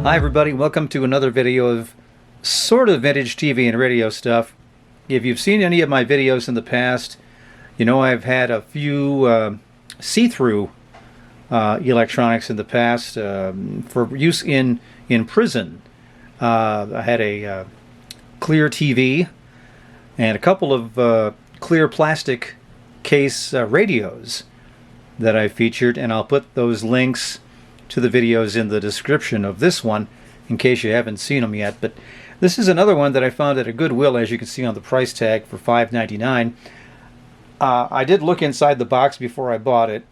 Hi everybody, welcome to another video of sort of vintage TV and radio stuff. If you've seen any of my videos in the past, you know I've had a few see-through electronics in the past for use in prison. I had a clear TV and a couple of clear plastic case radios that I featured, and I'll put those links to the videos in the description of this one in case you haven't seen them yet. But this is another one that I found at a Goodwill, as you can see on the price tag, for $5.99. I did look inside the box before I bought it,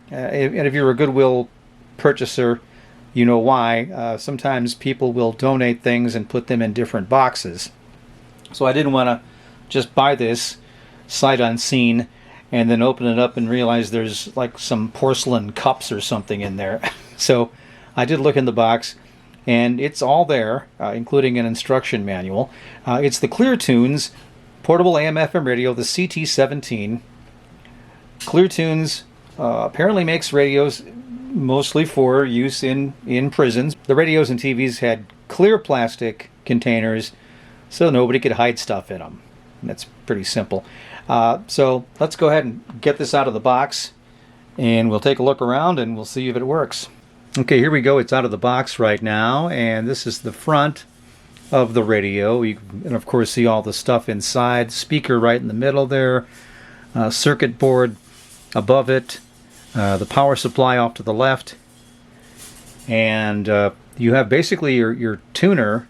and if you're a Goodwill purchaser, you know why. Sometimes people will donate things and put them in different boxes. So I didn't want to just buy this sight unseen and then open it up and realize there's like some porcelain cups or something in there. So I did look in the box, and it's all there, including an instruction manual. It's the ClearTunes portable AM/FM radio, the CT17. ClearTunes apparently makes radios mostly for use in prisons. The radios and TVs had clear plastic containers so nobody could hide stuff in them. And that's pretty simple. So let's go ahead and get this out of the box, and we'll take a look around and we'll see if it works. Okay, here we go. It's out of the box right now, and this is the front of the radio. You can, of course, see all the stuff inside. Speaker right in the middle there. Circuit board above it. The power supply off to the left. And you have basically your tuner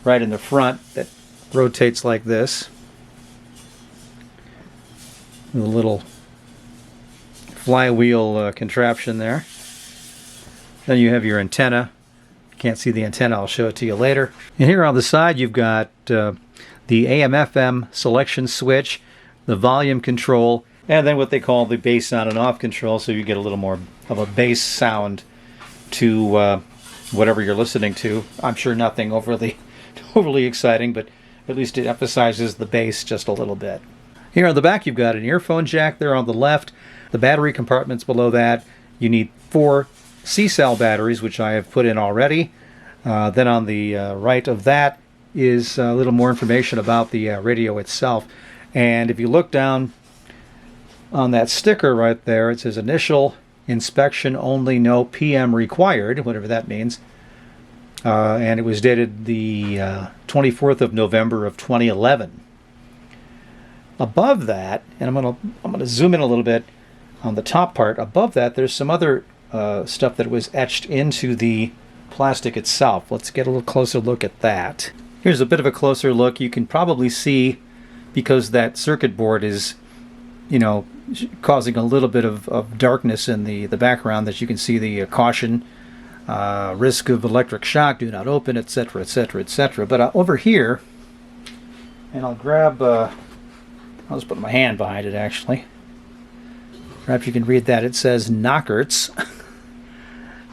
right in the front that rotates like this. With a little flywheel contraption there. Then you have your antenna. Can't see the antenna, I'll show it to you later. And here on the side you've got the AM/FM selection switch, the volume control, and then what they call the bass on and off control, so you get a little more of a bass sound to whatever you're listening to. I'm sure nothing overly exciting, but at least it emphasizes the bass just a little bit. Here on the back you've got an earphone jack there on the left. The battery compartments below that. You need 4 C-cell batteries, which I have put in already. Then on the right of that is a little more information about the radio itself. And if you look down on that sticker right there, it says initial inspection only, no PM required, whatever that means. And it was dated the 24th of November of 2011. Above that, and I'm gonna zoom in a little bit on the top part. Above that, there's some other stuff that was etched into the plastic itself. Let's get a little closer look at that. Here's a bit of a closer look. You can probably see, because that circuit board is, you know, causing a little bit of darkness in the background, that you can see the caution, risk of electric shock, do not open, etc., etc., etc. But over here, and I'll grab, I'll just put my hand behind it actually. Perhaps you can read that. It says Knockerts.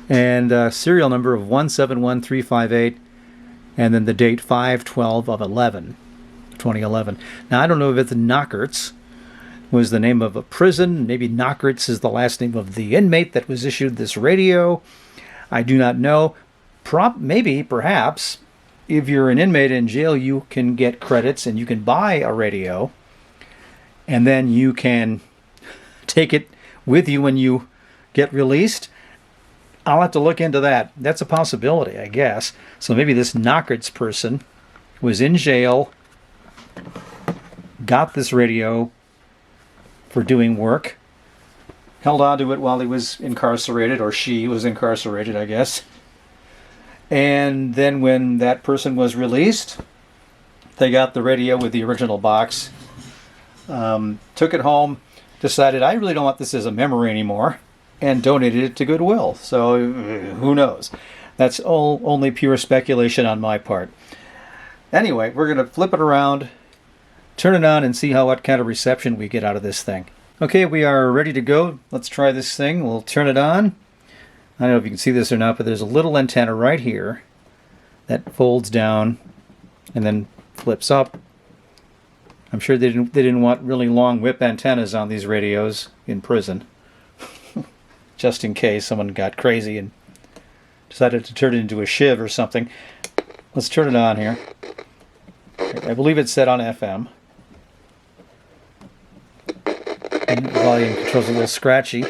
And serial number of 171358, and then the date 5/12 of 2011. Now I don't know if it's Knockerts was the name of a prison. Maybe Knockerts is the last name of the inmate that was issued this radio. I do not know. Perhaps, if you're an inmate in jail, you can get credits and you can buy a radio, and then you can take it with you when you get released. I'll have to look into that. That's a possibility, I guess. So maybe this Knockerts person was in jail, got this radio for doing work, held on to it while he was incarcerated, or she was incarcerated, I guess. And then when that person was released, they got the radio with the original box, took it home, decided, I really don't want this as a memory anymore, and donated it to Goodwill. So who knows? That's only pure speculation on my part. Anyway, we're going to flip it around, turn it on, and see what kind of reception we get out of this thing. Okay, we are ready to go. Let's try this thing. We'll turn it on. I don't know if you can see this or not, but there's a little antenna right here that folds down and then flips up. I'm sure they didn't want really long whip antennas on these radios in prison, just in case someone got crazy and decided to turn it into a shiv or something. Let's turn it on here. I believe it's set on FM. And the volume control's a little scratchy. No,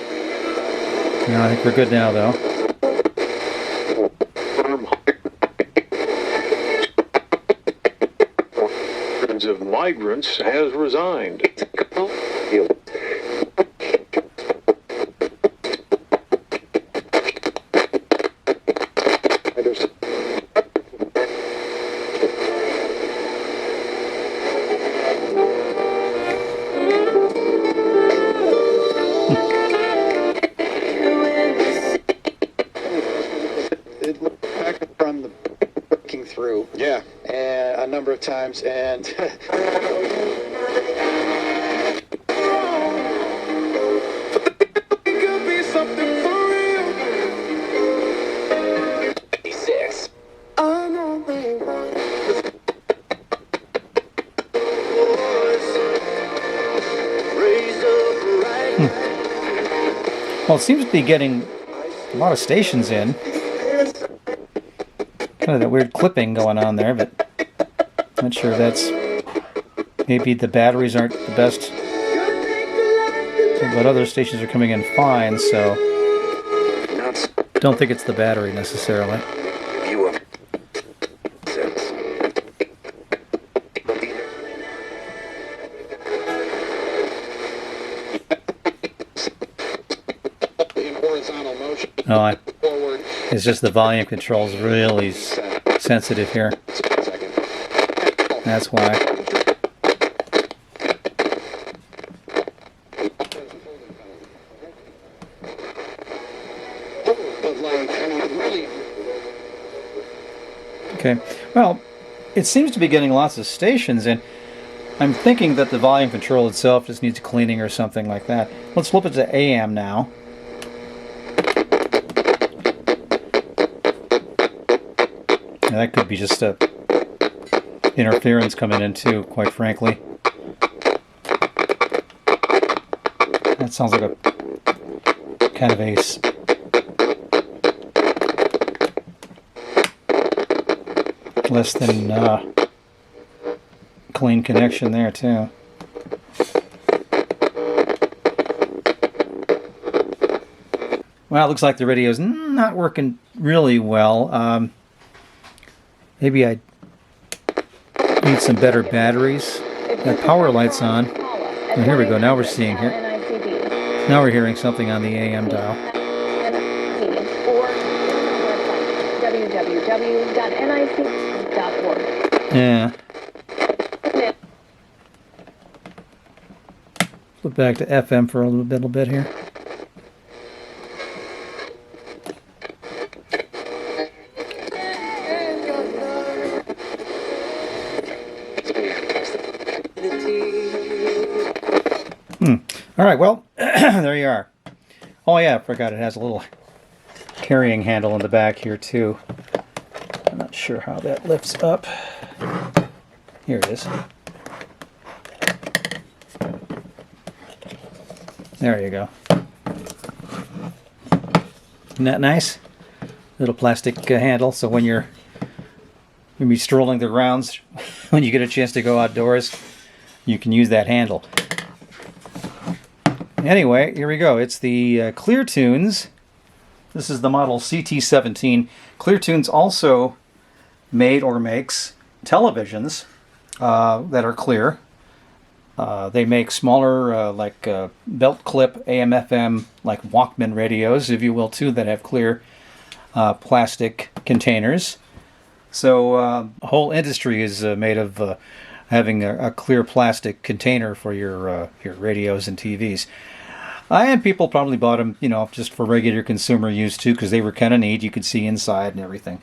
I think we're good now, though. Of migrants has resigned. From the breaking through, Yeah. and a number of times, and Could be something for real. 6. I'm only one. Well, it seems to be getting a lot of stations in. Kind of that weird clipping going on there, but not sure that's... Maybe the batteries aren't the best, but other stations are coming in fine, so don't think it's the battery necessarily. In horizontal motion. No, Forward. it's just the volume control's really sensitive here. That's why. But like, I mean, really. Okay, well, it seems to be getting lots of stations in. I'm thinking that the volume control itself just needs cleaning or something like that. Let's flip it to AM now. And that could be just a interference coming in too, quite frankly. That sounds like a kind of a less than clean connection there too. Well, it looks like the radio's not working really well. Maybe I need some better batteries. That power light's on. Oh, here we go. Now we're seeing here. Now we're hearing something on the AM dial. www.nic.org. Yeah. Flip back to FM for a little bit here. All right, well, there you are. Oh yeah, I forgot it has a little carrying handle in the back here too. I'm not sure how that lifts up. Here it is. There you go. Isn't that nice? Little plastic handle, so when you're maybe strolling the grounds, when you get a chance to go outdoors, you can use that handle. Anyway, here we go. It's the ClearTunes. This is the model CT17. ClearTunes also made or makes televisions that are clear. They make smaller, like belt clip AM/FM, like Walkman radios, if you will, too, that have clear plastic containers. So the whole industry is made of having a clear plastic container for your radios and TVs. And people probably bought them, you know, just for regular consumer use too, because they were kind of neat. You could see inside and everything.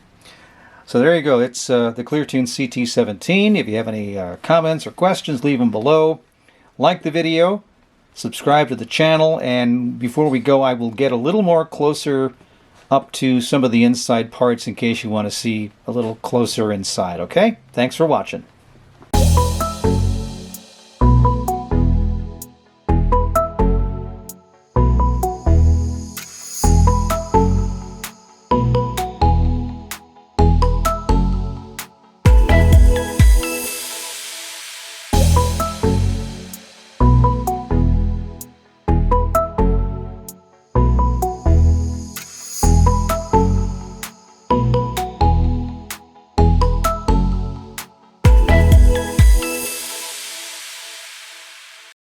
So there you go. It's the ClearTunes CT17. If you have any comments or questions, leave them below. Like the video, subscribe to the channel, and before we go, I will get a little more closer up to some of the inside parts in case you want to see a little closer inside. Okay? Thanks for watching.